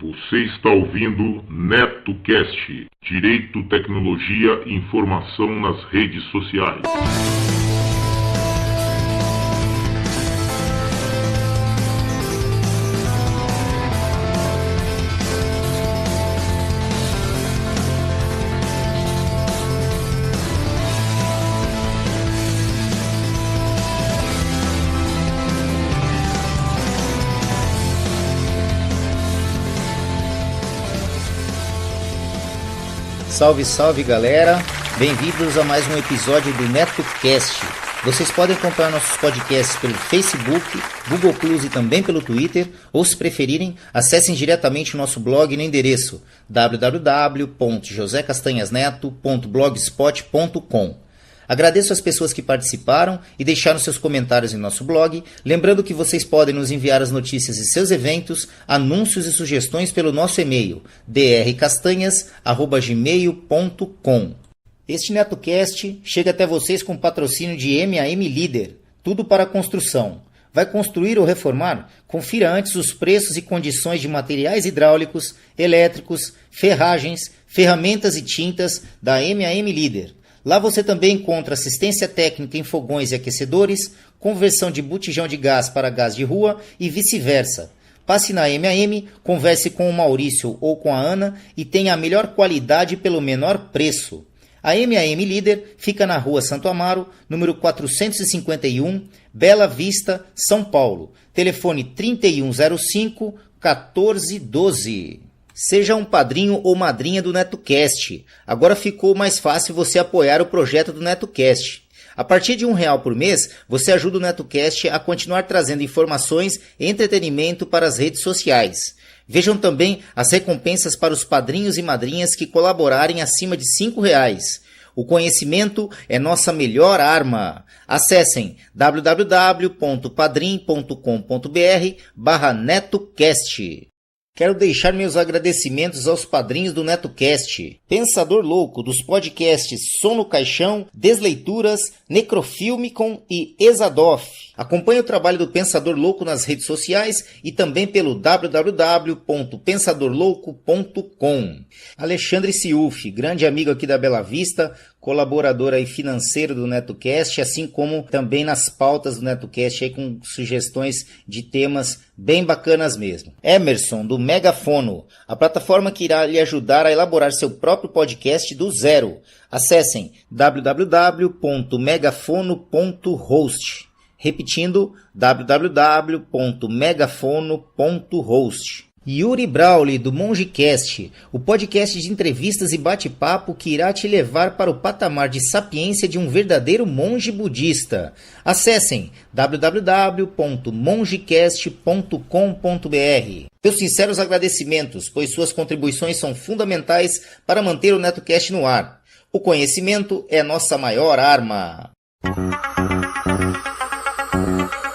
Você está ouvindo NetoCast, Direito, Tecnologia e Informação nas redes sociais. Salve, salve galera, bem-vindos a mais um episódio do NetoCast. Vocês podem acompanhar nossos podcasts pelo Facebook, Google Plus e também pelo Twitter, ou se preferirem, acessem diretamente o nosso blog no endereço www.josecastanhasneto.blogspot.com. Agradeço às pessoas que participaram e deixaram seus comentários em nosso blog, lembrando que vocês podem nos enviar as notícias de seus eventos, anúncios e sugestões pelo nosso e-mail drcastanhas@gmail.com. Este NetoCast chega até vocês com patrocínio de MAM Líder, tudo para construção. Vai construir ou reformar? Confira antes os preços e condições de materiais hidráulicos, elétricos, ferragens, ferramentas e tintas da MAM Líder. Lá você também encontra assistência técnica em fogões e aquecedores, conversão de botijão de gás para gás de rua e vice-versa. Passe na MAM, converse com o Maurício ou com a Ana e tenha a melhor qualidade pelo menor preço. A MAM Líder fica na Rua Santo Amaro, número 451, Bela Vista, São Paulo. Telefone 3105-1412. Seja um padrinho ou madrinha do NetoCast. Agora ficou mais fácil você apoiar o projeto do NetoCast. A partir de R$1 por mês, você ajuda o NetoCast a continuar trazendo informações e entretenimento para as redes sociais. Vejam também as recompensas para os padrinhos e madrinhas que colaborarem acima de R$5. O conhecimento é nossa melhor arma. Acessem www.padrim.com.br/NetoCast. Quero deixar meus agradecimentos aos padrinhos do NetoCast. Pensador Louco, dos podcasts Som no Caixão, Desleituras, Necrofilmicon e Exadoff. Acompanhe o trabalho do Pensador Louco nas redes sociais e também pelo www.pensadorlouco.com. Alexandre Ciufi, grande amigo aqui da Bela Vista, colaborador aí financeiro do NetoCast, assim como também nas pautas do NetoCast aí com sugestões de temas bem bacanas mesmo. Emerson, do Megafono, a plataforma que irá lhe ajudar a elaborar seu próprio podcast do zero. Acessem www.megafono.host. Repetindo, www.megafono.host. Yuri Brauli, do MongeCast, o podcast de entrevistas e bate-papo que irá te levar para o patamar de sapiência de um verdadeiro monge budista. Acessem www.mongecast.com.br. Meus sinceros agradecimentos, pois suas contribuições são fundamentais para manter o NetoCast no ar. O conhecimento é nossa maior arma.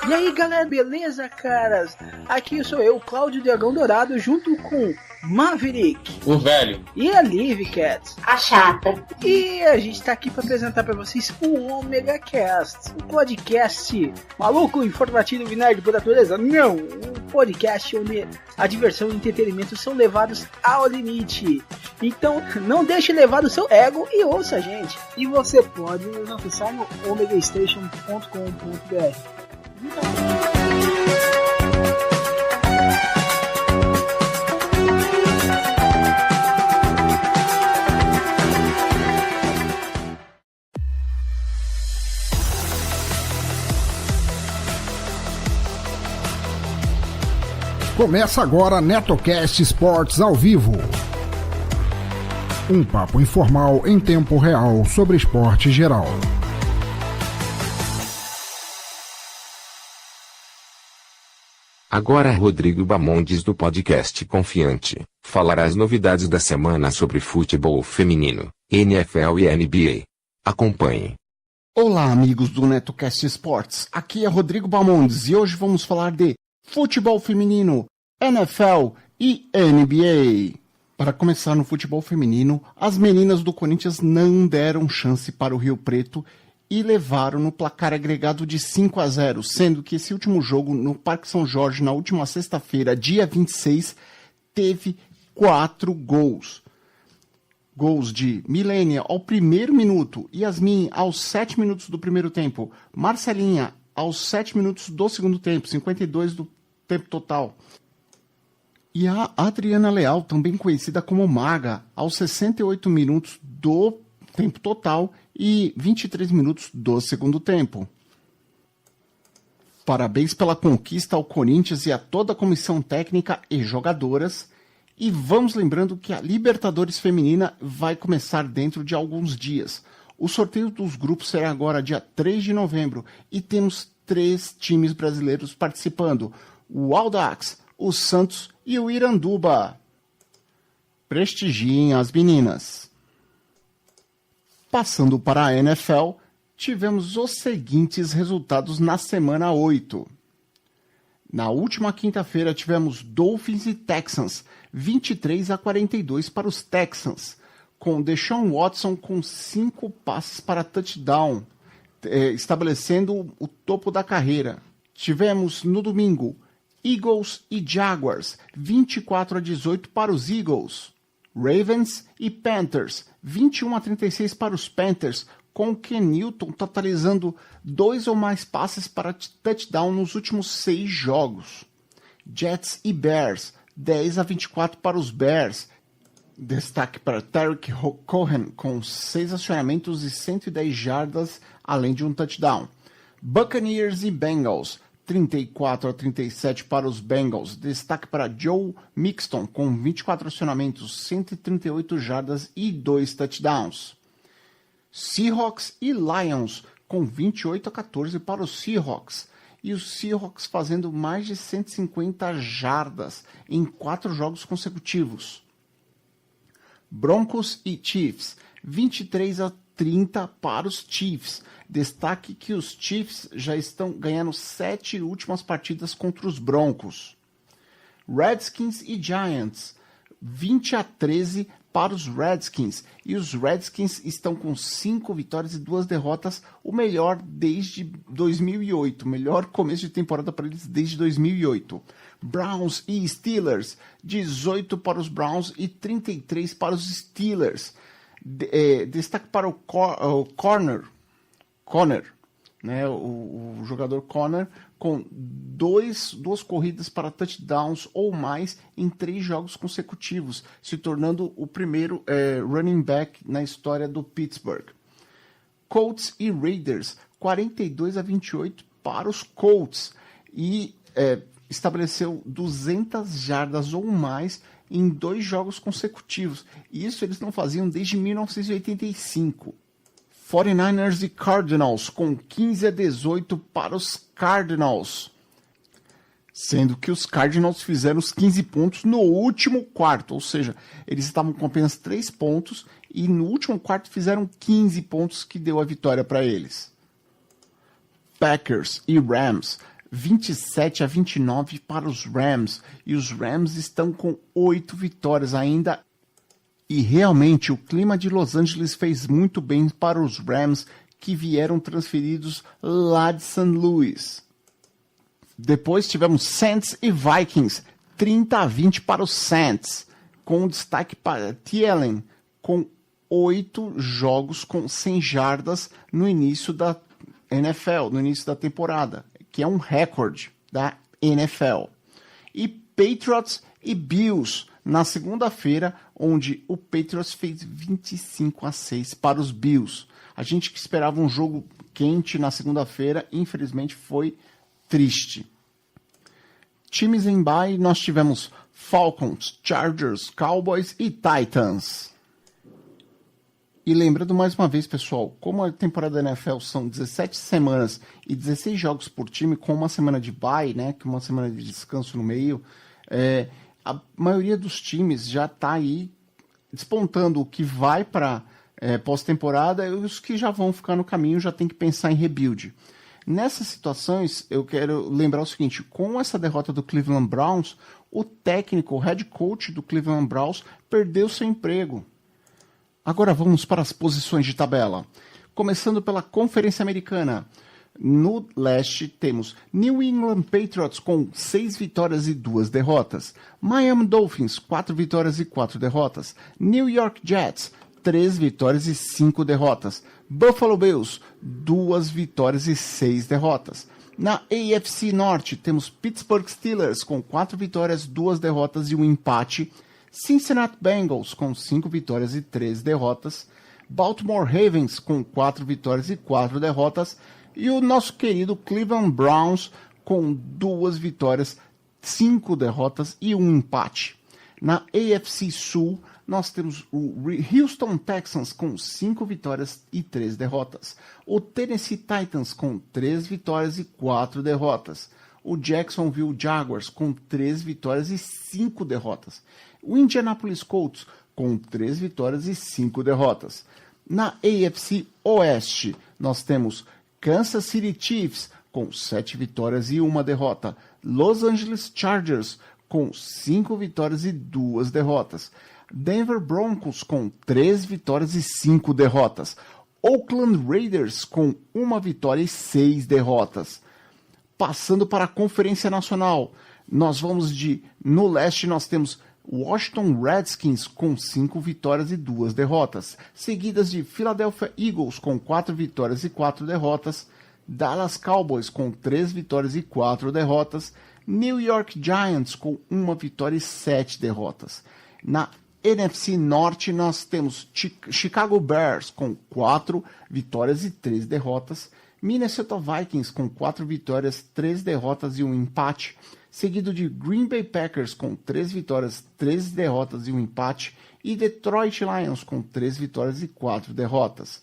E aí galera, beleza caras? Aqui sou eu, Cláudio Dragão Dourado, junto com Maverick, o velho, e a Liv Cat, a chata. E a gente tá aqui para apresentar para vocês o Omega Cast, um podcast maluco, informativo e nerd por natureza. Não, um podcast onde a diversão e o entretenimento são levados ao limite. Então não deixe levar o seu ego e ouça a gente. E você pode nos acessar no omegastation.com.br. Começa agora NetoCast Sports ao vivo. Um papo informal em tempo real sobre esporte geral. Agora Rodrigo Bamondes do podcast Confiante falará as novidades da semana sobre futebol feminino, NFL e NBA. Acompanhe. Olá amigos do NetoCast Sports, aqui é Rodrigo Bamondes e hoje vamos falar de futebol feminino, NFL e NBA. Para começar no futebol feminino, as meninas do Corinthians não deram chance para o Rio Preto e levaram no placar agregado de 5-0, sendo que esse último jogo no Parque São Jorge, na última sexta-feira, dia 26, teve 4 gols. Gols de Milênia ao 1º minuto, Yasmin aos 7 minutos do primeiro tempo, Marcelinha aos 7 minutos do segundo tempo, 52 do tempo total. E a Adriana Leal, também conhecida como Maga, aos 68 minutos do tempo total e 23 minutos do segundo tempo. Parabéns pela conquista ao Corinthians e a toda a comissão técnica e jogadoras. E vamos lembrando que a Libertadores Feminina vai começar dentro de alguns dias. O sorteio dos grupos será agora dia 3 de novembro e temos 3 times brasileiros participando: o Audax, o Santos e o Iranduba. Prestigiem as meninas. Passando para a NFL, tivemos os seguintes resultados na semana 8. Na última quinta-feira tivemos Dolphins e Texans, 23-42 para os Texans, com Deshaun Watson com 5 passes para touchdown, estabelecendo o topo da carreira. Tivemos no domingo Eagles e Jaguars, 24-18 para os Eagles. Ravens e Panthers, 21-36 para os Panthers, com Ken Newton totalizando 2 ou mais passes para touchdown nos últimos 6 jogos. Jets e Bears, 10-24 para os Bears. Destaque para Tarek Cohen, com 6 acionamentos e 110 jardas, além de um touchdown. Buccaneers e Bengals, 34-37 para os Bengals. Destaque para Joe Mixon, com 24 acionamentos, 138 jardas e 2 touchdowns. Seahawks e Lions, com 28-14 para os Seahawks. E os Seahawks fazendo mais de 150 jardas em 4 jogos consecutivos. Broncos e Chiefs, 23-30 para os Chiefs. Destaque que os Chiefs já estão ganhando 7 últimas partidas contra os Broncos. Redskins e Giants, 20-13 para os Redskins. E os Redskins estão com 5 vitórias e 2 derrotas, o melhor desde 2008. Melhor começo de temporada para eles desde 2008. Browns e Steelers, 18 para os Browns e 33 para os Steelers. Destaque para o Conner, né, o jogador Conner, com 2 corridas para touchdowns ou mais em 3 jogos consecutivos, se tornando o primeiro running back na história do Pittsburgh. Colts e Raiders, 42-28 para os Colts, e estabeleceu 200 jardas ou mais em 2 jogos consecutivos. Isso eles não faziam desde 1985. 49ers e Cardinals, com 15-18 para os Cardinals. Sendo que os Cardinals fizeram os 15 pontos no último quarto, ou seja, eles estavam com apenas 3 pontos e no último quarto fizeram 15 pontos, que deu a vitória para eles. Packers e Rams, 27-29 para os Rams, e os Rams estão com 8 vitórias ainda. E realmente o clima de Los Angeles fez muito bem para os Rams, que vieram transferidos lá de St. Louis. Depois tivemos Saints e Vikings, 30-20 para os Saints, com destaque para Thielen, com 8 jogos com 100 jardas no início da NFL, no início da temporada, que é um recorde da NFL. E Patriots e Bills, na segunda-feira, onde o Patriots fez 25-6 para os Bills. A gente que esperava um jogo quente na segunda-feira, infelizmente foi triste. Times em bye, nós tivemos Falcons, Chargers, Cowboys e Titans. E lembrando mais uma vez, pessoal, como a temporada da NFL são 17 semanas e 16 jogos por time, com uma semana de bye, né, que uma semana de descanso no meio, a maioria dos times já está aí despontando o que vai para pós-temporada, e os que já vão ficar no caminho já tem que pensar em rebuild. Nessas situações, eu quero lembrar o seguinte: com essa derrota do Cleveland Browns, o técnico, o head coach do Cleveland Browns, perdeu seu emprego. Agora vamos para as posições de tabela. Começando pela Conferência Americana. No leste temos New England Patriots com 6 vitórias e 2 derrotas. Miami Dolphins, 4 vitórias e 4 derrotas. New York Jets, 3 vitórias e 5 derrotas. Buffalo Bills, 2 vitórias e 6 derrotas. Na AFC Norte temos Pittsburgh Steelers com 4 vitórias, 2 derrotas e um empate. Cincinnati Bengals com 5 vitórias e 3 derrotas. Baltimore Ravens com 4 vitórias e 4 derrotas. E o nosso querido Cleveland Browns com 2 vitórias, 5 derrotas e um empate. Na AFC Sul, nós temos o Houston Texans com 5 vitórias e 3 derrotas. O Tennessee Titans com 3 vitórias e 4 derrotas. O Jacksonville Jaguars com 3 vitórias e 5 derrotas. O Indianapolis Colts com 3 vitórias e 5 derrotas. Na AFC Oeste, nós temos Kansas City Chiefs com 7 vitórias e 1 derrota. Los Angeles Chargers com 5 vitórias e 2 derrotas. Denver Broncos com 3 vitórias e 5 derrotas. Oakland Raiders com 1 vitória e 6 derrotas. Passando para a Conferência Nacional, nós vamos no leste nós temos Washington Redskins com 5 vitórias e 2 derrotas, seguidas de Philadelphia Eagles com 4 vitórias e 4 derrotas, Dallas Cowboys com 3 vitórias e 4 derrotas, New York Giants com 1 vitória e 7 derrotas. Na NFC Norte nós temos Chicago Bears com 4 vitórias e 3 derrotas, Minnesota Vikings com 4 vitórias, 3 derrotas e um empate, seguido de Green Bay Packers com 3 vitórias, 3 derrotas e um empate, e Detroit Lions com 3 vitórias e 4 derrotas.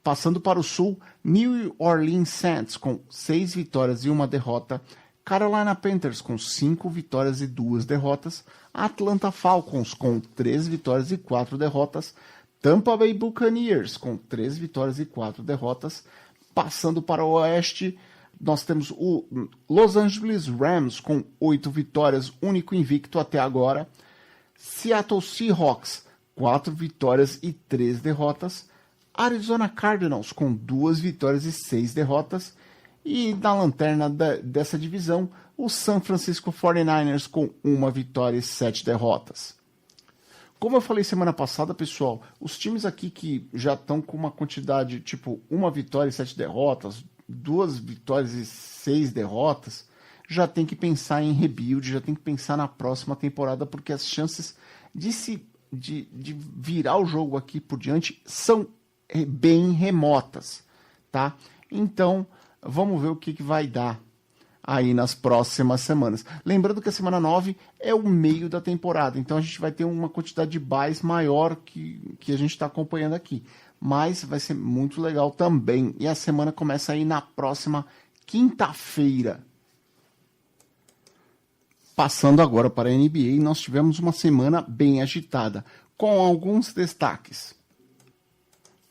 Passando para o sul, New Orleans Saints com 6 vitórias e 1 derrota, Carolina Panthers com 5 vitórias e 2 derrotas, Atlanta Falcons com 3 vitórias e 4 derrotas, Tampa Bay Buccaneers com 3 vitórias e 4 derrotas. Passando para o oeste, nós temos o Los Angeles Rams com 8 vitórias, único invicto até agora. Seattle Seahawks, 4 vitórias e 3 derrotas. Arizona Cardinals com 2 vitórias e 6 derrotas. E na lanterna dessa divisão, o San Francisco 49ers com 1 vitória e 7 derrotas. Como eu falei semana passada, pessoal, os times aqui que já estão com uma quantidade, tipo, 1 vitória e 7 derrotas, 2 vitórias e 6 derrotas, já tem que pensar em rebuild, já tem que pensar na próxima temporada, porque as chances de virar o jogo aqui por diante são bem remotas, tá? Então, vamos ver o que vai dar aí nas próximas semanas. Lembrando que a semana 9 é o meio da temporada, então a gente vai ter uma quantidade de buys maior que a gente está acompanhando aqui. Mas vai ser muito legal também. E a semana começa aí na próxima quinta-feira. Passando agora para a NBA, nós tivemos uma semana bem agitada, com alguns destaques.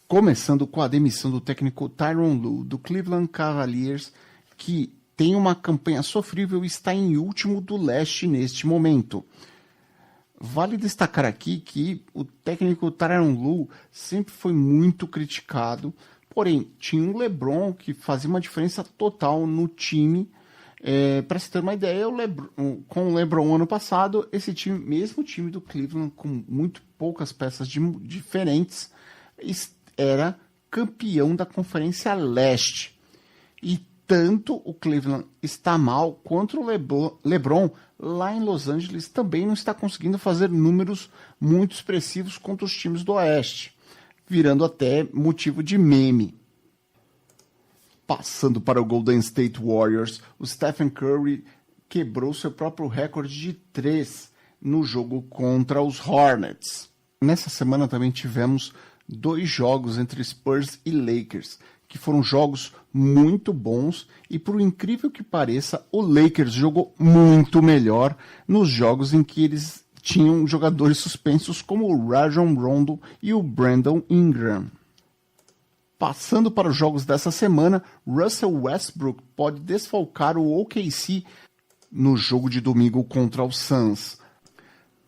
Começando com a demissão do técnico Tyronn Lue, do Cleveland Cavaliers, que tem uma campanha sofrível e está em último do leste neste momento. Vale destacar aqui que o técnico Tyronn Lue sempre foi muito criticado, porém tinha um LeBron que fazia uma diferença total no time. Para se ter uma ideia, com o LeBron ano passado, esse time, mesmo time do Cleveland, com muito poucas peças diferentes, era campeão da Conferência Leste. E tanto o Cleveland está mal, quanto o LeBron, lá em Los Angeles, também não está conseguindo fazer números muito expressivos contra os times do Oeste, virando até motivo de meme. Passando para o Golden State Warriors, o Stephen Curry quebrou seu próprio recorde de 3 no jogo contra os Hornets. Nessa semana também tivemos 2 jogos entre Spurs e Lakers, que foram jogos muito bons, e por incrível que pareça, o Lakers jogou muito melhor nos jogos em que eles tinham jogadores suspensos como o Rajon Rondo e o Brandon Ingram. Passando para os jogos dessa semana, Russell Westbrook pode desfalcar o OKC no jogo de domingo contra o Suns.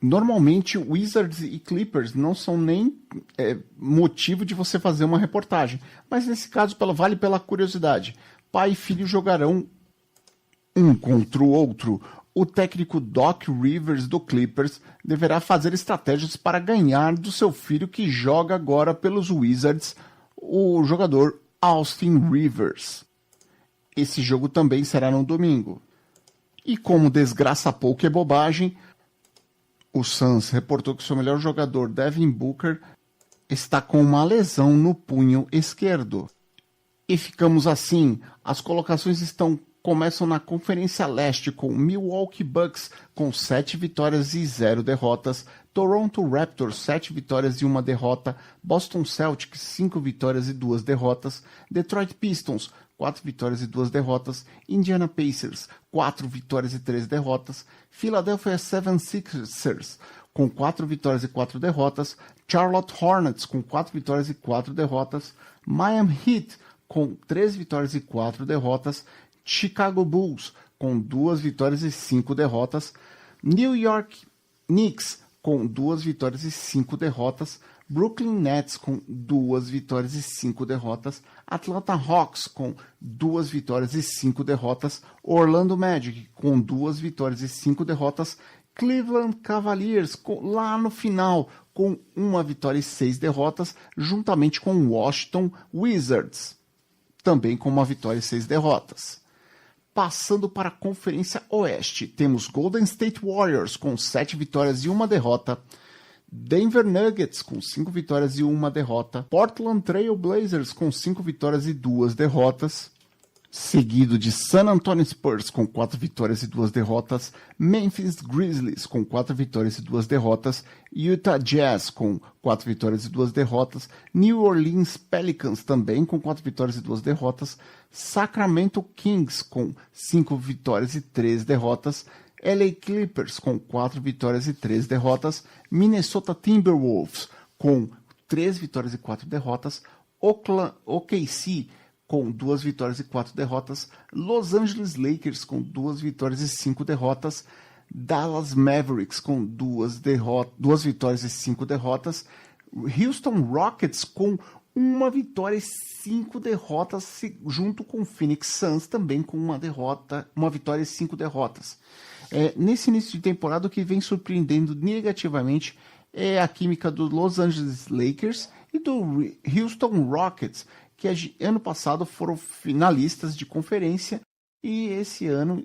Normalmente, Wizards e Clippers não são nem motivo de você fazer uma reportagem, mas nesse caso vale pela curiosidade. pai e filho jogarão um contra o outro. O técnico Doc Rivers do Clippers deverá fazer estratégias para ganhar do seu filho que joga agora pelos Wizards, o jogador Austin Rivers. Esse jogo também será no domingo. E como desgraça pouco é bobagem, o Suns reportou que seu melhor jogador, Devin Booker, está com uma lesão no punho esquerdo. E ficamos assim. As colocações começam na Conferência Leste com Milwaukee Bucks com 7 vitórias e 0 derrotas, Toronto Raptors 7 vitórias e 1 derrota, Boston Celtics 5 vitórias e 2 derrotas, Detroit Pistons 4 vitórias e 2 derrotas, Indiana Pacers 4 vitórias e 3 derrotas, Philadelphia 76ers com 4 vitórias e 4 derrotas, Charlotte Hornets com 4 vitórias e 4 derrotas, Miami Heat com 3 vitórias e 4 derrotas, Chicago Bulls com 2 vitórias e 5 derrotas, New York Knicks com 2 vitórias e 5 derrotas, Brooklyn Nets com 2 vitórias e 5 derrotas, Atlanta Hawks com 2 vitórias e 5 derrotas, Orlando Magic com 2 vitórias e 5 derrotas, Cleveland Cavaliers lá no final com 1 vitória e 6 derrotas, juntamente com Washington Wizards, também com 1 vitória e 6 derrotas. Passando para a Conferência Oeste, temos Golden State Warriors com 7 vitórias e 1 derrota, Denver Nuggets com 5 vitórias e 1 derrota, Portland Trail Blazers com 5 vitórias e 2 derrotas, seguido de San Antonio Spurs com 4 vitórias e 2 derrotas, Memphis Grizzlies com 4 vitórias e 2 derrotas, Utah Jazz com 4 vitórias e 2 derrotas, New Orleans Pelicans também com 4 vitórias e 2 derrotas, Sacramento Kings com 5 vitórias e 3 derrotas, LA Clippers com 4 vitórias e 3 derrotas, Minnesota Timberwolves com 3 vitórias e 4 derrotas, OKC com 2 vitórias e 4 derrotas, Los Angeles Lakers com 2 vitórias e 5 derrotas, Dallas Mavericks com 2 vitórias e 5 derrotas, Houston Rockets com 1 vitória e 5 derrotas, junto com Phoenix Suns também com 1 vitória e 5 derrotas. Nesse início de temporada, o que vem surpreendendo negativamente é a química do Los Angeles Lakers e do Houston Rockets, que ano passado foram finalistas de conferência e esse ano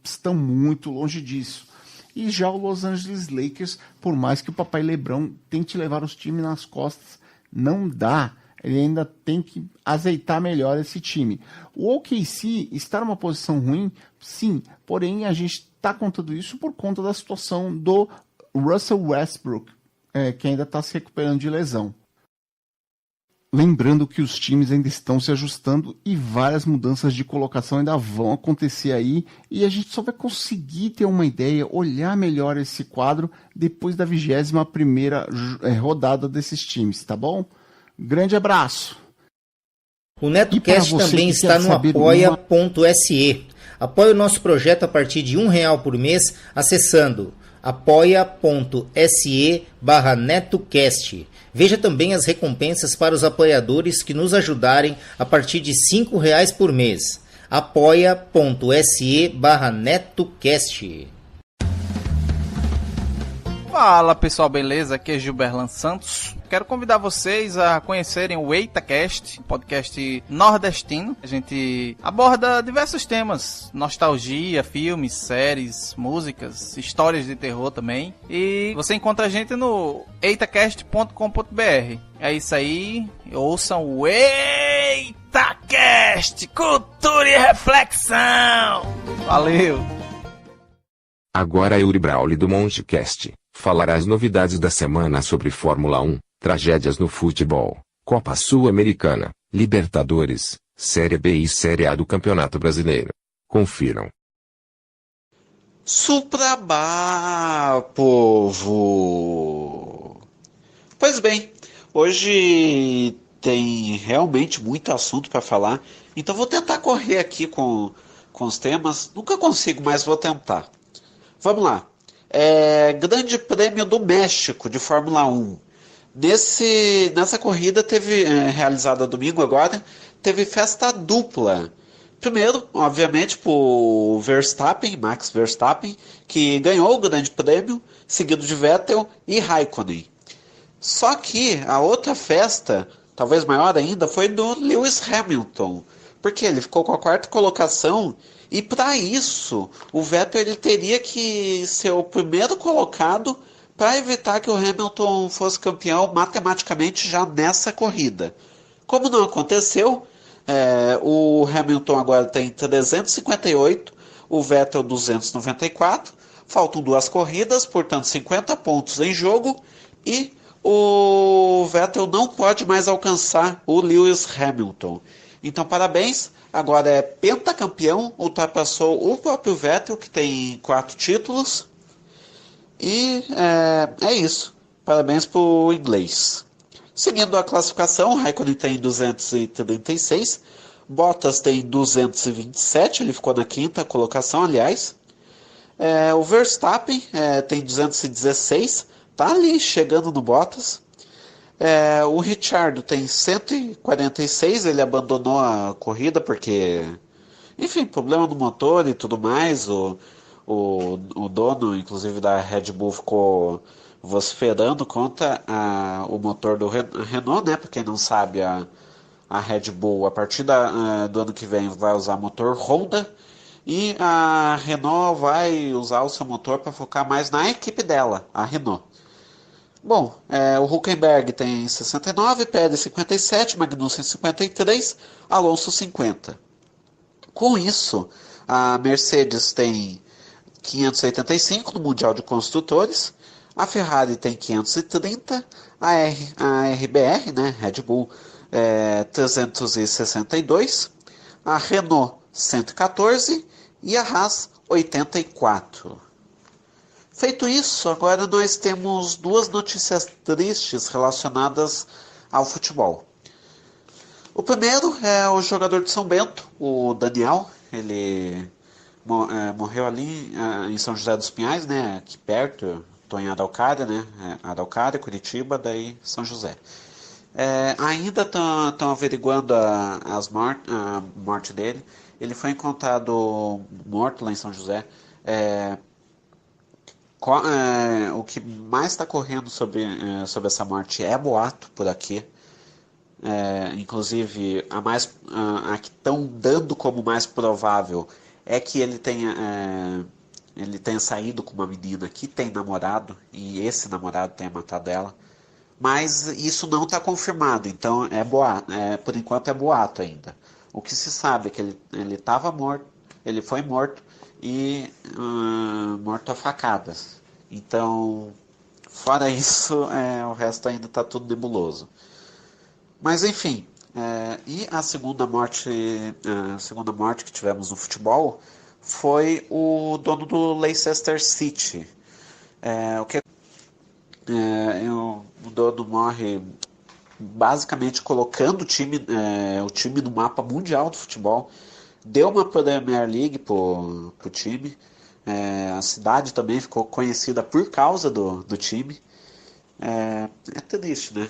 estão muito longe disso. E já o Los Angeles Lakers, por mais que o papai LeBron tente levar os times nas costas, não dá. Ele ainda tem que azeitar melhor esse time. O OKC está numa posição ruim, sim, porém a gente está contando isso por conta da situação do Russell Westbrook, que ainda está se recuperando de lesão. Lembrando que os times ainda estão se ajustando e várias mudanças de colocação ainda vão acontecer aí, e a gente só vai conseguir ter uma ideia, olhar melhor esse quadro depois da 21ª rodada desses times, tá bom? Grande abraço! O NetoCast também está no apoia.se. Apoie o nosso projeto a partir de R$1 por mês acessando apoia.se/NetoCast. Veja também as recompensas para os apoiadores que nos ajudarem a partir de R$5 por mês. apoia.se/NetoCast. Fala pessoal, beleza? Aqui é Gilberlan Santos. Quero convidar vocês a conhecerem o EitaCast, um podcast nordestino. A gente aborda diversos temas, nostalgia, filmes, séries, músicas, histórias de terror também. E você encontra a gente no eitacast.com.br. É isso aí, ouçam o EitaCast, cultura e reflexão. Valeu! Agora Yuri Brauli do Montecast falará as novidades da semana sobre Fórmula 1, tragédias no futebol, Copa Sul-Americana, Libertadores, Série B e Série A do Campeonato Brasileiro. Confiram. Suprabá, povo! Pois bem, hoje tem realmente muito assunto para falar, então vou tentar correr aqui com os temas. Nunca consigo, mas vou tentar. Vamos lá. Grande Prêmio do México de Fórmula 1. Nessa corrida realizada domingo agora, teve festa dupla. Primeiro, obviamente, por Verstappen, Max Verstappen, que ganhou o Grande Prêmio, seguido de Vettel e Raikkonen. Só que a outra festa, talvez maior ainda, foi do Lewis Hamilton, porque ele ficou com a quarta colocação e para isso o Vettel ele teria que ser o primeiro colocado para evitar que o Hamilton fosse campeão matematicamente já nessa corrida. Como não aconteceu, o Hamilton agora tem 358, o Vettel 294, faltam 2 corridas, portanto 50 pontos em jogo e o Vettel não pode mais alcançar o Lewis Hamilton. Então parabéns, agora é pentacampeão, ultrapassou o próprio Vettel que tem 4 títulos e é isso, parabéns para o inglês. Seguindo a classificação, Raikkonen tem 236, Bottas tem 227, ele ficou na quinta colocação, aliás. O Verstappen tem 216, tá ali chegando no Bottas. O Ricciardo tem 146, ele abandonou a corrida porque, enfim, problema no motor e tudo mais. O dono, inclusive, da Red Bull ficou vociferando contra o motor do Renault, né? Para quem não sabe, a Red Bull, a partir do ano que vem, vai usar motor Honda e a Renault vai usar o seu motor para focar mais na equipe dela, a Renault. Bom, o Hülkenberg tem 69, Pérez 57, Magnussen 53, Alonso 50. Com isso, a Mercedes tem 585 no Mundial de Construtores, a Ferrari tem 530, a RBR, né, Red Bull, 362, a Renault 114 e a Haas 84. Feito isso, agora nós temos 2 notícias tristes relacionadas ao futebol. O primeiro é o jogador de São Bento, o Daniel, ele morreu ali em São José dos Pinhais, né, aqui perto. Estou em Araucária, né? Araucária, Curitiba, daí São José. Ainda estão averiguando a morte dele. Ele foi encontrado morto lá em São José. O que mais está correndo sobre essa morte é boato por aqui. Inclusive, a que estão dando como mais provável é que ele tenha saído com uma menina que tem namorado e esse namorado tenha matado ela, mas isso não está confirmado, então é boato, por enquanto é boato ainda. O que se sabe é que ele estava morto, ele foi morto e morto a facadas. Então, fora isso, o resto ainda está tudo nebuloso. Mas enfim, e a segunda morte que tivemos no futebol foi o dono do Leicester City. O dono morre basicamente colocando o time no mapa mundial do futebol. Deu uma Premier League pro time. A cidade também ficou conhecida por causa do time. É triste, né?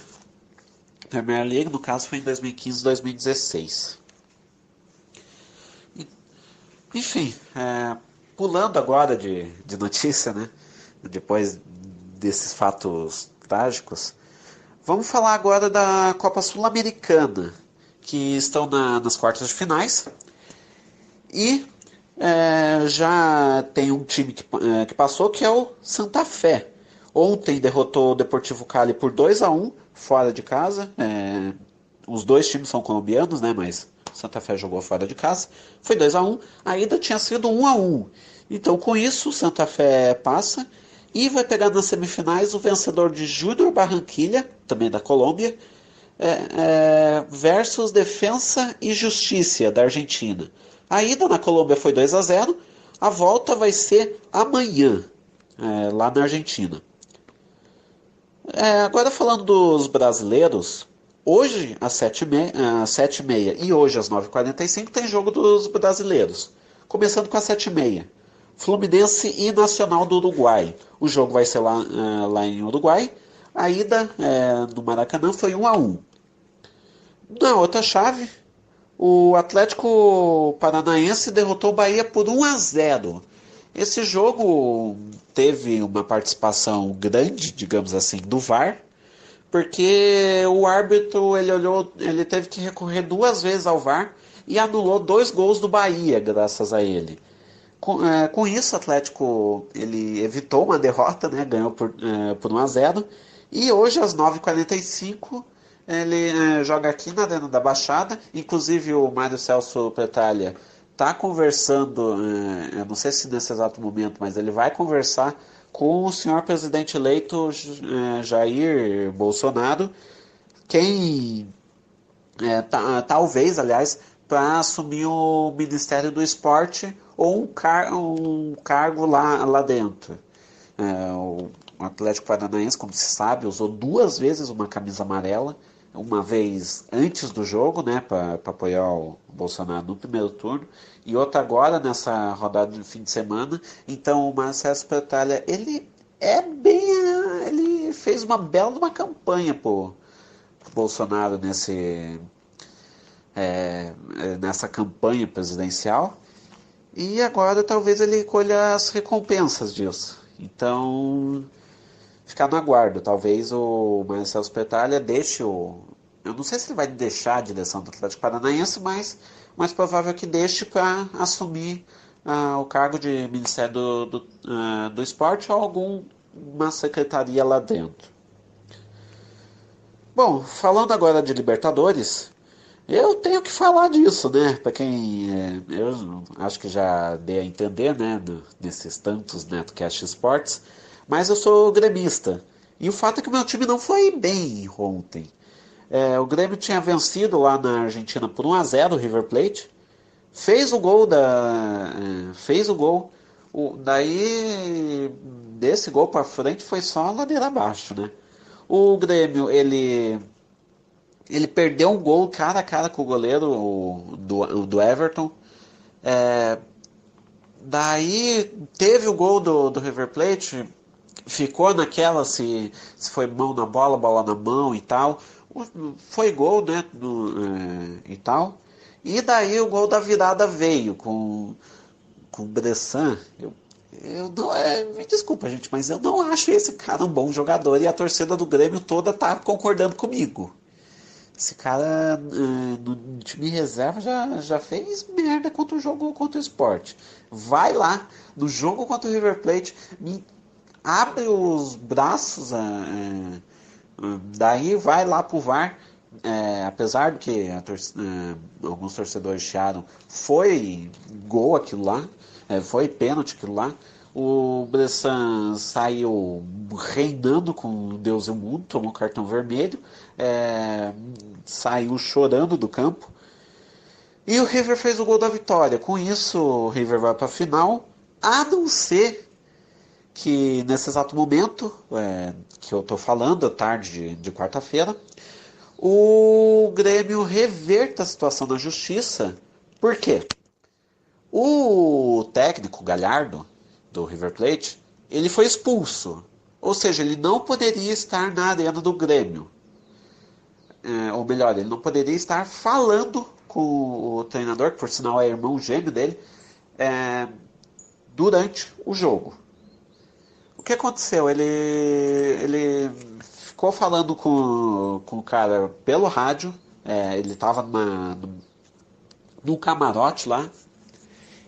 A Premier League, no caso, foi em 2015, 2016. Enfim, pulando agora de notícia, né? Depois desses fatos trágicos, vamos falar agora da Copa Sul-Americana, que estão nas quartas de finais. E já tem um time que passou, que é o Santa Fé. Ontem derrotou o Deportivo Cali por 2-1, fora de casa. Os dois times são colombianos, né? Mas Santa Fé jogou fora de casa. Foi 2-1. A ida tinha sido 1-1. Então, com isso, o Santa Fé passa e vai pegar nas semifinais o vencedor de Júnior Barranquilla, também da Colômbia, versus Defensa e Justiça, da Argentina. A ida na Colômbia foi 2-0. A volta vai ser amanhã, lá na Argentina. Agora falando dos brasileiros, hoje às 7h30 e hoje às 9h45 tem jogo dos brasileiros. Começando com as 7h30. Fluminense e Nacional do Uruguai. O jogo vai ser lá em Uruguai. A ida no Maracanã foi 1-1. Na outra chave, O Atlético Paranaense derrotou o Bahia por 1-0. Esse jogo teve uma participação grande, digamos assim, do VAR, porque o árbitro ele teve que recorrer 2 vezes ao VAR e anulou 2 gols do Bahia, graças a ele. Com isso, o Atlético ele evitou uma derrota, né, ganhou por 1-0, e hoje às 9h45 ele joga aqui na Arena da Baixada. Inclusive o Mário Celso Petralha está conversando, eu não sei se nesse exato momento, mas ele vai conversar com o senhor presidente eleito Jair Bolsonaro, quem talvez, aliás, para assumir o Ministério do Esporte ou um cargo lá dentro. O Atlético Paranaense, como se sabe, usou 2 vezes uma camisa amarela, uma vez antes do jogo, né, para apoiar o Bolsonaro no primeiro turno, e outra agora nessa rodada de fim de semana. Então o Marcelo Petralha, ele fez uma bela campanha pro Bolsonaro nessa campanha presidencial, e agora talvez ele colha as recompensas disso. Então, ficar no aguardo. Talvez o Marcelo Petralha deixe eu não sei se ele vai deixar a direção do Atlético Paranaense, mas mais provável que deixe para assumir o cargo de Ministério do Esporte ou alguma secretaria lá dentro. Bom, falando agora de Libertadores, eu tenho que falar disso, né? Para quem eu acho que já dei a entender, né? Nesses tantos Netcast Sports, mas eu sou gremista. E o fato é que o meu time não foi bem ontem. O Grêmio tinha vencido lá na Argentina por 1-0 o River Plate. Fez o gol. Daí, desse gol para frente, foi só a ladeira abaixo, né? O Grêmio, ele perdeu um gol cara a cara com o goleiro do Everton. Daí teve o gol do River Plate, ficou naquela se foi mão na bola, bola na mão e tal. Foi gol, né? E tal. E daí o gol da virada veio com o Bressan. Me desculpa, gente, mas eu não acho esse cara um bom jogador, e a torcida do Grêmio toda tá concordando comigo. Esse cara no time reserva já fez merda contra o Sport. Vai lá no jogo contra o River Plate, abre os braços, daí vai lá pro VAR. Apesar de que alguns torcedores chiaram, foi gol aquilo lá, foi pênalti aquilo lá. O Bressan saiu reinando com Deus e o mundo, tomou cartão vermelho, saiu chorando do campo. E o River fez o gol da vitória. Com isso, o River vai para a final, a não ser que nesse exato momento que eu estou falando, tarde de quarta-feira, o Grêmio reverta a situação na justiça. Por quê? O técnico Galhardo, do River Plate, ele foi expulso. Ou seja, ele não poderia estar na arena do Grêmio. Ou melhor, ele não poderia estar falando com o treinador, que por sinal é irmão gêmeo dele, durante o jogo. O que aconteceu? Ele ficou falando com o cara pelo rádio, ele estava num camarote lá,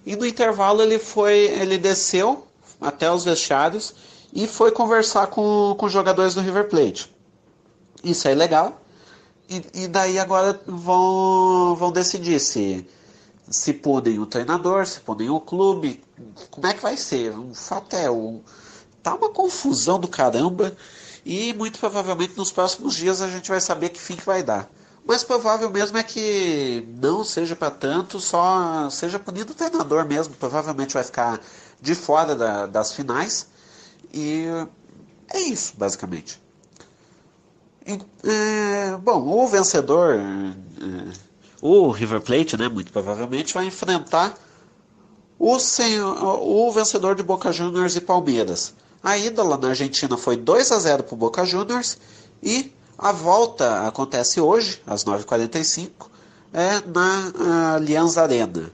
e no intervalo ele desceu até os vestiários e foi conversar com os jogadores do River Plate. Isso é ilegal, e daí agora vão decidir se punem o treinador, se punem o clube, como é que vai ser. O fato tá uma confusão do caramba, e muito provavelmente nos próximos dias a gente vai saber que fim que vai dar. Mas provável mesmo é que não seja para tanto, só seja punido o treinador mesmo. Provavelmente vai ficar de fora das finais. E é isso, basicamente. Bom, o vencedor, o River Plate, né, muito provavelmente vai enfrentar o vencedor de Boca Juniors e Palmeiras. A ida lá na Argentina foi 2-0 para o Boca Juniors, e a volta acontece hoje, às 9h45, na Allianz Arena.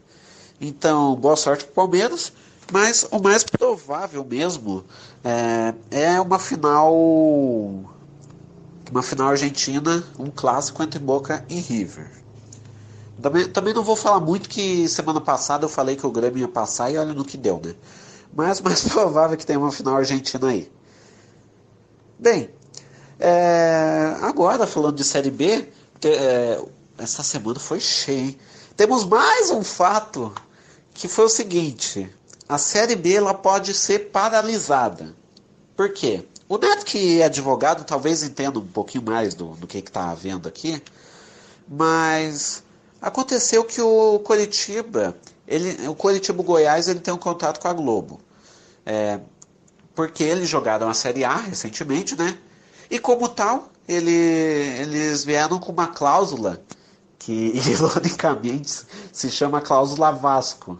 Então, boa sorte para o Palmeiras, mas o mais provável mesmo é uma final argentina, um clássico entre Boca e River. Também não vou falar muito, que semana passada eu falei que o Grêmio ia passar e olha no que deu, né? Mas mais provável que tenha uma final argentina aí. Bem, agora falando de Série B, essa semana foi cheia, hein? Temos mais um fato, que foi o seguinte: a Série B ela pode ser paralisada. Por quê? O Neto, que é advogado, talvez entenda um pouquinho mais do que está havendo aqui, mas aconteceu que o Coritiba Goiás, ele tem um contrato com a Globo, porque eles jogaram a Série A recentemente, né? E como tal, eles vieram com uma cláusula que ironicamente se chama cláusula Vasco,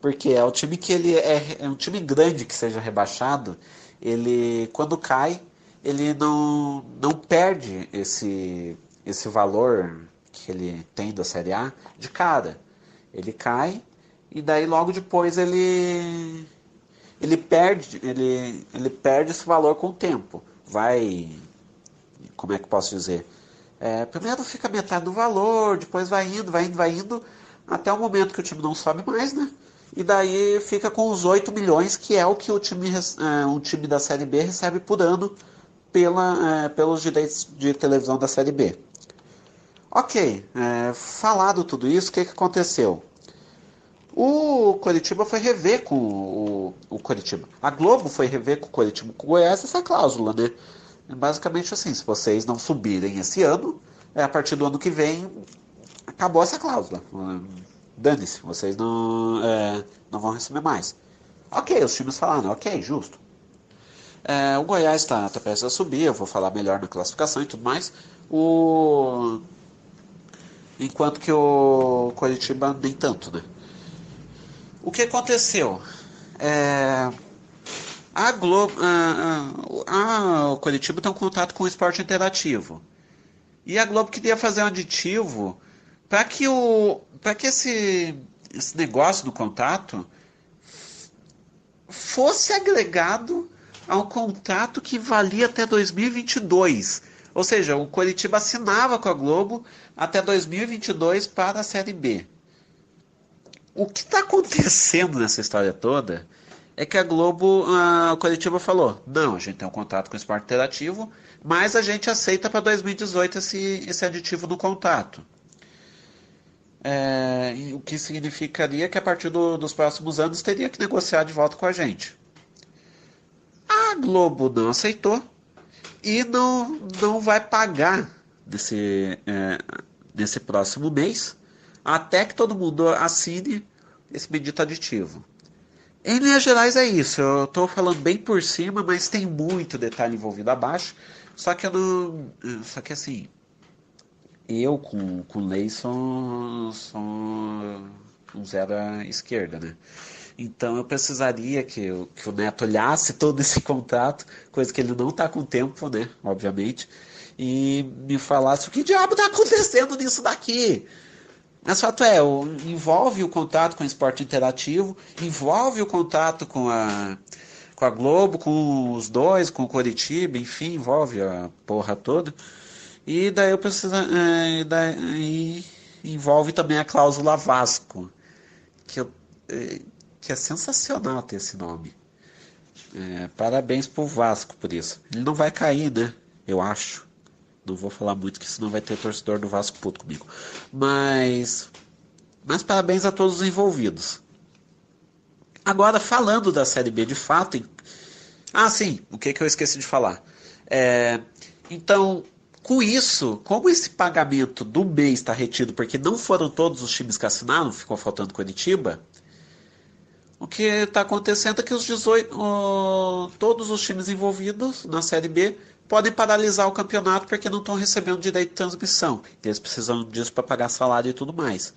porque é o time que ele é um time grande que seja rebaixado, ele quando cai, ele não perde esse valor que ele tem da Série A de cara. Ele cai e daí logo depois ele perde esse valor com o tempo. Como é que posso dizer? Primeiro fica metade do valor, depois vai indo, até o momento que o time não sobe mais, né? E daí fica com os 8 milhões, que é o que um time da Série B recebe por ano pelos direitos de televisão da Série B. Ok, falado tudo isso, o que aconteceu? O Coritiba foi rever com o Coritiba. A Globo foi rever com o Coritiba, com o Goiás, essa cláusula, né? Basicamente assim, se vocês não subirem esse ano, a partir do ano que vem, acabou essa cláusula. Dane-se, vocês não vão receber mais. Ok, os times falaram, ok, justo. O Goiás está prestes a subir, eu vou falar melhor na classificação e tudo mais. Enquanto que o Coritiba nem tanto, né? O que aconteceu? A Globo, o Coritiba tem um contato com o Esporte Interativo. E a Globo queria fazer um aditivo para que esse negócio do contato fosse agregado a um contrato que valia até 2022. Ou seja, o Coritiba assinava com a Globo até 2022 para a Série B. O que está acontecendo nessa história toda é que o Coritiba falou, não, a gente tem um contrato com o Esporte Interativo, mas a gente aceita para 2018 esse aditivo no contrato. O que significaria que a partir dos próximos anos teria que negociar de volta com a gente. A Globo não aceitou e não vai pagar nesse próximo mês até que todo mundo assine esse bendito aditivo. Em linhas gerais é isso, eu estou falando bem por cima, mas tem muito detalhe envolvido abaixo, só que assim, eu com lei sou um zero à esquerda, né? Então eu precisaria que o Neto olhasse todo esse contrato, coisa que ele não está com tempo, né? Obviamente, e me falasse o que diabo está acontecendo nisso daqui. Mas o fato envolve o contato com o Esporte Interativo, envolve o contato com a Globo, com os dois, com o Coritiba, enfim, envolve a porra toda. E daí eu preciso. Envolve também a cláusula Vasco, que é sensacional ter esse nome. Parabéns pro Vasco por isso. Ele não vai cair, né? Eu acho. Não vou falar muito, que senão vai ter torcedor do Vasco puto comigo. Mas parabéns a todos os envolvidos. Agora, falando da Série B de fato... sim, o que eu esqueci de falar? Então, com isso, como esse pagamento do mês está retido, porque não foram todos os times que assinaram, ficou faltando Coritiba, o que está acontecendo é que todos os times envolvidos na Série B podem paralisar o campeonato porque não estão recebendo direito de transmissão. Eles precisam disso para pagar salário e tudo mais.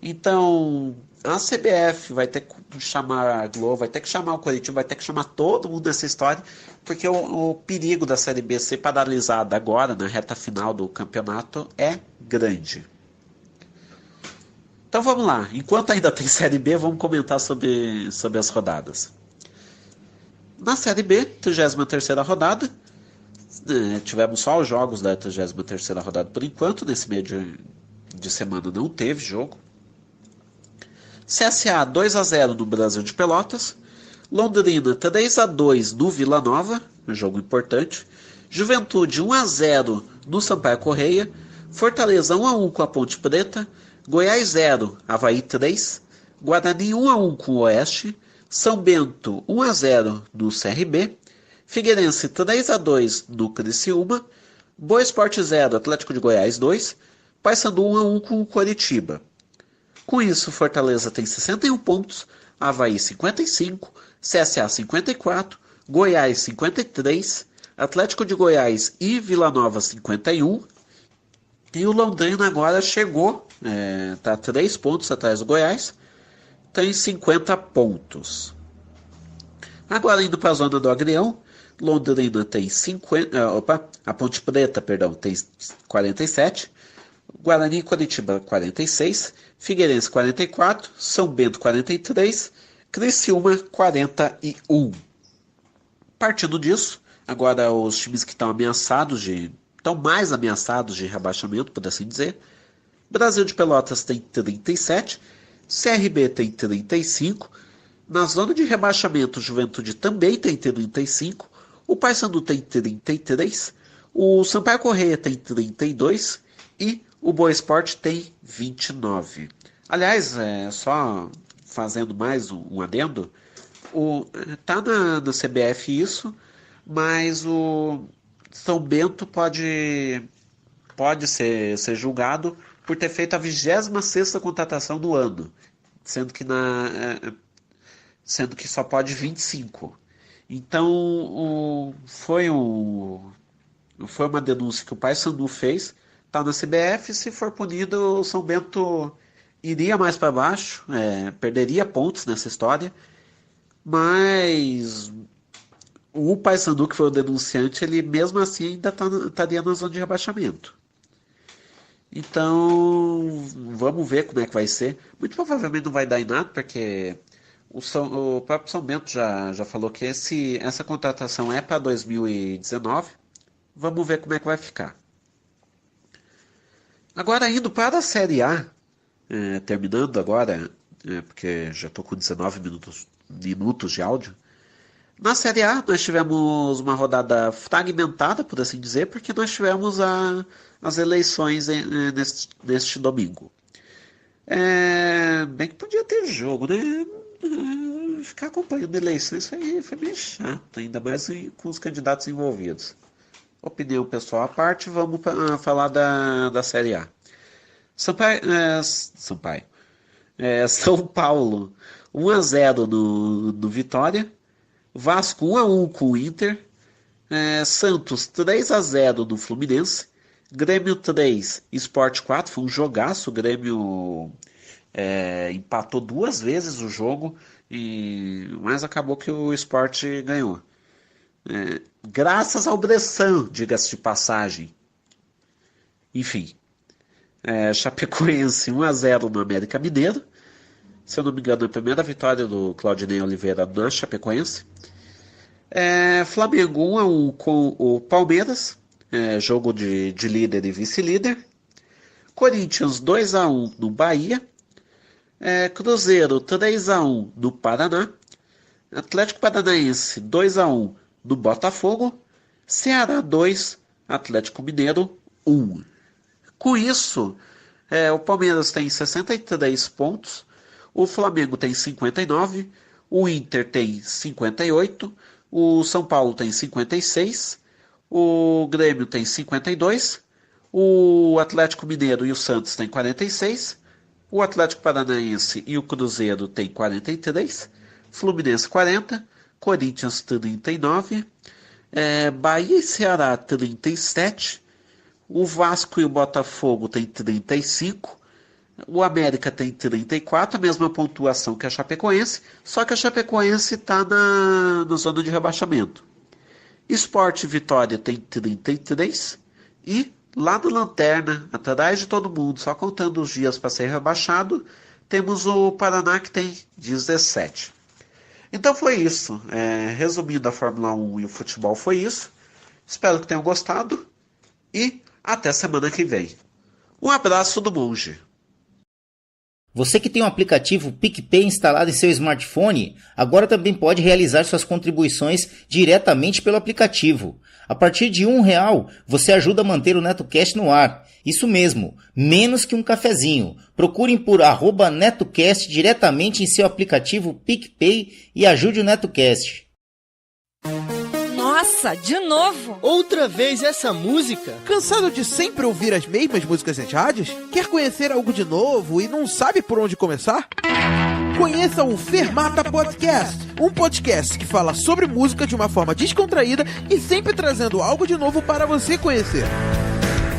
Então, a CBF vai ter que chamar a Globo, vai ter que chamar o Coritiba, vai ter que chamar todo mundo nessa história, porque o perigo da Série B ser paralisada agora, na reta final do campeonato, é grande. Então vamos lá, enquanto ainda tem Série B, vamos comentar sobre as rodadas. Na Série B, 33ª rodada, tivemos só os jogos da 33ª rodada por enquanto, nesse meio de semana não teve jogo. CSA 2-0 no Brasil de Pelotas, Londrina 3-2 no Vila Nova, um jogo importante, Juventude 1-0 no Sampaio Correia, Fortaleza 1-1 com a Ponte Preta, Goiás 0, Avaí 3, Guarani 1-1 com o Oeste, São Bento 1-0 no CRB, Figueirense 3-2 no Criciúma, Boa Esporte 0, Atlético de Goiás 2, Paysandu 1-1 com o Coritiba. Com isso, Fortaleza tem 61 pontos, Avaí 55, CSA 54, Goiás 53, Atlético de Goiás e Vila Nova 51, e o Londrina agora chegou, está 3 pontos atrás do Goiás, tem 50 pontos. Agora indo para a zona do Agrião, Londrina tem 50, a Ponte Preta, perdão, tem 47, Guarani e Coritiba 46, Figueirense 44, São Bento 43, Criciúma 41. Partindo disso, agora os times que estão mais ameaçados de rebaixamento, por assim dizer. Brasil de Pelotas tem 37, CRB tem 35, na zona de rebaixamento Juventude também tem 35, o Paysandu tem 33, o Sampaio Correia tem 32 e o Boa Esporte tem 29. Aliás, só fazendo mais um adendo, tá na CBF isso, mas o São Bento pode ser julgado por ter feito a 26ª contratação do ano, sendo que só pode 25. Então, foi uma denúncia que o Paysandu fez, está na CBF, se for punido, o São Bento iria mais para baixo, perderia pontos nessa história, mas o Paysandu, que foi o denunciante, ele mesmo assim ainda estaria na zona de rebaixamento. Então, vamos ver como é que vai ser. Muito provavelmente não vai dar em nada, porque o próprio São Bento já falou que essa contratação é para 2019. Vamos ver como é que vai ficar. Agora, indo para a Série A, terminando agora, porque já estou com 19 minutos de áudio. Na Série A, nós tivemos uma rodada fragmentada, por assim dizer, porque nós tivemos as eleições neste domingo. Bem que podia ter jogo, né? Ficar acompanhando eleições foi meio chato, ainda mais com os candidatos envolvidos. Opinião pessoal à parte, vamos falar da Série A. São Paulo 1-0 no Vitória, Vasco 1-1 com o Inter, Santos 3-0 no Fluminense, Grêmio 3, Sport 4, foi um jogaço, o Grêmio empatou 2 vezes o jogo, mas acabou que o Sport ganhou. Graças ao Bressan, diga-se de passagem. Enfim, Chapecoense 1-0 no América Mineiro. Se eu não me engano, a primeira vitória do Claudinei Oliveira na Chapecoense. Flamengo 1-1 com o Palmeiras, jogo de líder e vice-líder. Corinthians 2-1 no Bahia. Cruzeiro 3-1 no Paraná. Atlético Paranaense 2-1 no Botafogo, Ceará 2, Atlético Mineiro 1. Com isso, o Palmeiras tem 63 pontos, o Flamengo tem 59, o Inter tem 58, o São Paulo tem 56, o Grêmio tem 52, o Atlético Mineiro e o Santos tem 46, o Atlético Paranaense e o Cruzeiro tem 43, Fluminense 40, Corinthians 39, Bahia e Ceará 37, o Vasco e o Botafogo tem 35, o América tem 34, a mesma pontuação que a Chapecoense, só que a Chapecoense está na zona de rebaixamento. Sport e Vitória tem 33 e lá no Lanterna, atrás de todo mundo, só contando os dias para ser rebaixado, temos o Paraná que tem 17. Então foi isso. Resumindo a Fórmula 1 e o futebol foi isso. Espero que tenham gostado e até semana que vem. Um abraço do Monge. Você que tem o aplicativo PicPay instalado em seu smartphone, agora também pode realizar suas contribuições diretamente pelo aplicativo. A partir de R$1, você ajuda a manter o NetoCast no ar. Isso mesmo, menos que um cafezinho. Procurem por @NetoCast diretamente em seu aplicativo PicPay e ajude o NetoCast. Nossa, de novo! Outra vez essa música? Cansado de sempre ouvir as mesmas músicas nas rádios? Quer conhecer algo de novo e não sabe por onde começar? Conheça o Fermata Podcast, um podcast que fala sobre música de uma forma descontraída e sempre trazendo algo de novo para você conhecer.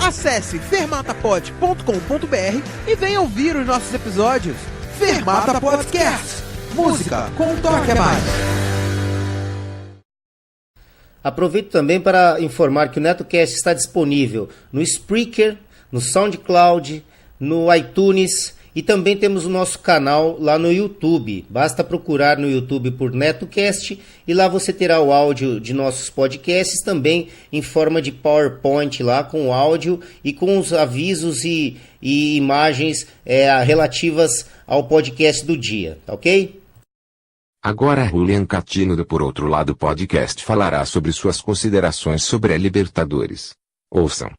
Acesse fermatapod.com.br e venha ouvir os nossos episódios. Fermata Podcast, música com um toque a mais. Aproveito também para informar que o NetoCast está disponível no Spreaker, no SoundCloud, no iTunes e também temos o nosso canal lá no YouTube. Basta procurar no YouTube por NetoCast e lá você terá o áudio de nossos podcasts também em forma de PowerPoint lá com o áudio e com os avisos e imagens relativas ao podcast do dia, ok? Agora Julian Catino do Por Outro Lado Podcast falará sobre suas considerações sobre a Libertadores. Ouçam.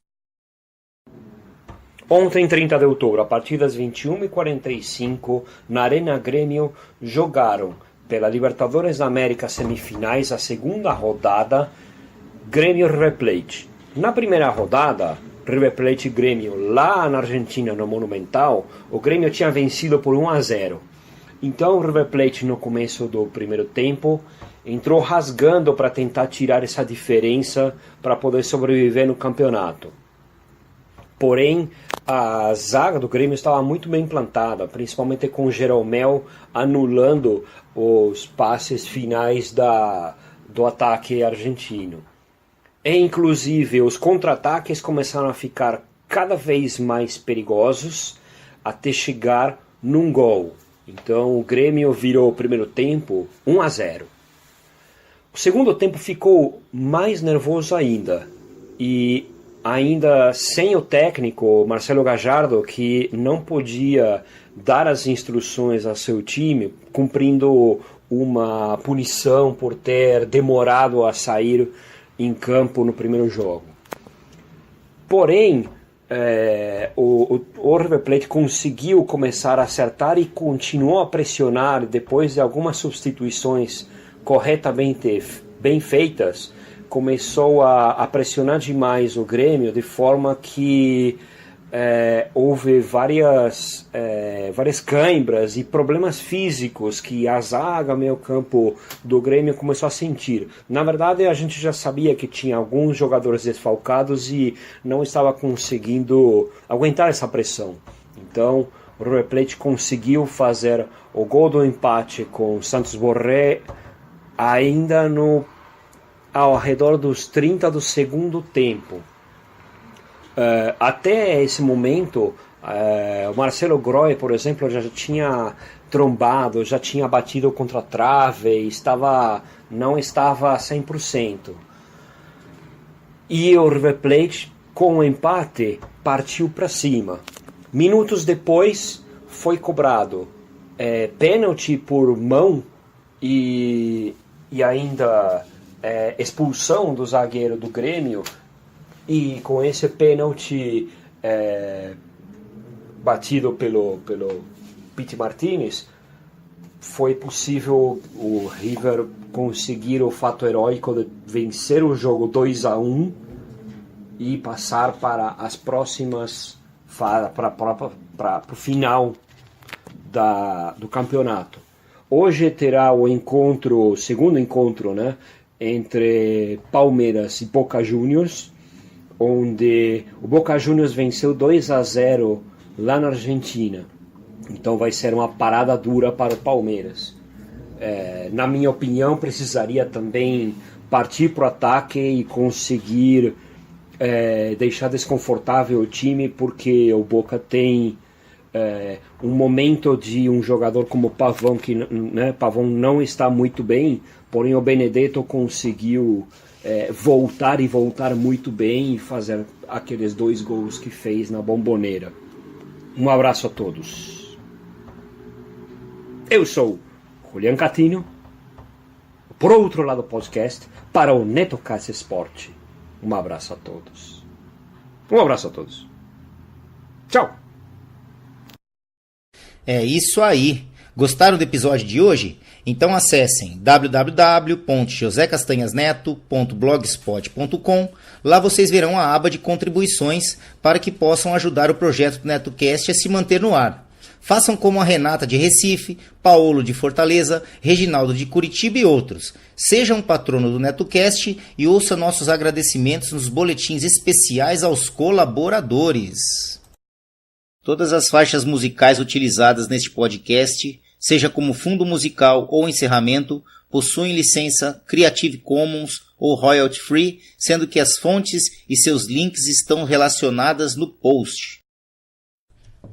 Ontem, 30 de outubro, a partir das 21h45, na Arena Grêmio, jogaram pela Libertadores da América semifinais a segunda rodada, Grêmio e River Plate. Na primeira rodada, River Plate e Grêmio, lá na Argentina, no Monumental, o Grêmio tinha vencido por 1-0. Então o River Plate, no começo do primeiro tempo, entrou rasgando para tentar tirar essa diferença para poder sobreviver no campeonato. Porém, a zaga do Grêmio estava muito bem plantada, principalmente com o Jeromel anulando os passes finais do ataque argentino. E, inclusive, os contra-ataques começaram a ficar cada vez mais perigosos até chegar num gol. Então o Grêmio virou o primeiro tempo 1-0. O segundo tempo ficou mais nervoso ainda. E ainda sem o técnico Marcelo Gallardo, que não podia dar as instruções a seu time, cumprindo uma punição por ter demorado a sair em campo no primeiro jogo. Porém, o River Plate conseguiu começar a acertar e continuou a pressionar depois de algumas substituições corretamente bem feitas. Começou a pressionar demais o Grêmio, de forma que houve várias cãibras e problemas físicos que a zaga, meio campo do Grêmio começou a sentir. Na verdade, a gente já sabia que tinha alguns jogadores desfalcados e não estava conseguindo aguentar essa pressão. Então, o River Plate conseguiu fazer o gol do empate com o Santos Borré ainda ao redor dos 30 do segundo tempo. Até esse momento, o Marcelo Groy, por exemplo, já tinha trombado, já tinha batido contra a trave, não estava 100%. E o River Plate, com o empate, partiu para cima. Minutos depois, foi cobrado pênalti por mão e ainda expulsão do zagueiro do Grêmio. E com esse pênalti batido pelo Pity Martinez, foi possível o River conseguir o fato heróico de vencer o jogo 2-1 e passar para as próximas para o final do campeonato. Hoje terá o segundo encontro, né, entre Palmeiras e Boca Juniors, onde o Boca Juniors venceu 2-0 lá na Argentina. Então vai ser uma parada dura para o Palmeiras. Na minha opinião, precisaria também partir para o ataque e conseguir deixar desconfortável o time, porque o Boca tem um momento de um jogador como Pavão, que Pavão não está muito bem, porém o Benedetto conseguiu voltar muito bem e fazer aqueles 2 gols que fez na Bomboneira. Um abraço a todos. Eu sou Julian Catino, por outro lado do podcast, para o NetoCast Sport. Um abraço a todos. Um abraço a todos. Tchau. É isso aí. Gostaram do episódio de hoje? Então acessem www.josecastanhasneto.blogspot.com. Lá vocês verão a aba de contribuições para que possam ajudar o projeto do NetoCast a se manter no ar. Façam como a Renata de Recife, Paulo de Fortaleza, Reginaldo de Curitiba e outros. Seja um patrono do NetoCast e ouça nossos agradecimentos nos boletins especiais aos colaboradores. Todas as faixas musicais utilizadas neste podcast, seja como fundo musical ou encerramento, possuem licença Creative Commons ou Royalty Free, sendo que as fontes e seus links estão relacionadas no post.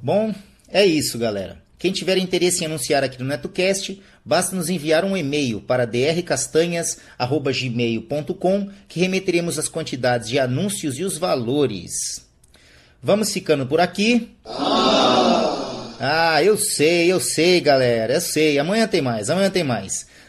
Bom, é isso, galera. Quem tiver interesse em anunciar aqui no NetoCast, basta nos enviar um e-mail para drcastanhas@gmail.com, que remeteremos as quantidades de anúncios e os valores. Vamos ficando por aqui. Eu sei, galera, eu sei. Amanhã tem mais.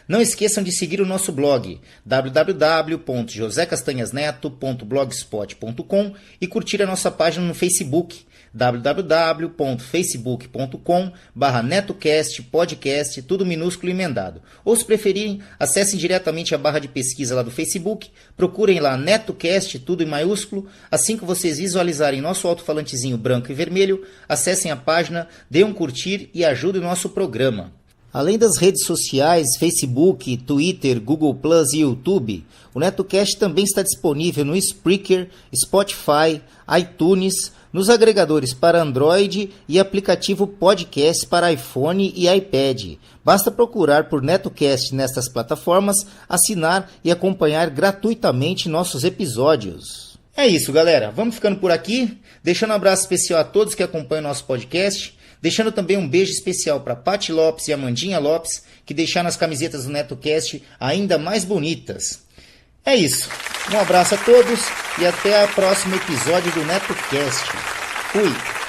Não esqueçam de seguir o nosso blog www.josecastanhasneto.blogspot.com e curtir a nossa página no Facebook www.facebook.com/NetoCast podcast, tudo minúsculo e emendado. Ou se preferirem, acessem diretamente a barra de pesquisa lá do Facebook, procurem lá NetoCast, tudo em maiúsculo. Assim que vocês visualizarem nosso alto-falantezinho branco e vermelho, acessem a página, dêem um curtir e ajudem o nosso programa. Além das redes sociais, Facebook, Twitter, Google Plus e YouTube, o NetoCast também está disponível no Spreaker, Spotify, iTunes, nos agregadores para Android e aplicativo podcast para iPhone e iPad. Basta procurar por NetoCast nestas plataformas, assinar e acompanhar gratuitamente nossos episódios. É isso, galera. Vamos ficando por aqui, deixando um abraço especial a todos que acompanham nosso podcast, deixando também um beijo especial para Paty Lopes e Amandinha Lopes, que deixaram as camisetas do NetoCast ainda mais bonitas. É isso. Um abraço a todos e até o próximo episódio do NetoCast. Fui!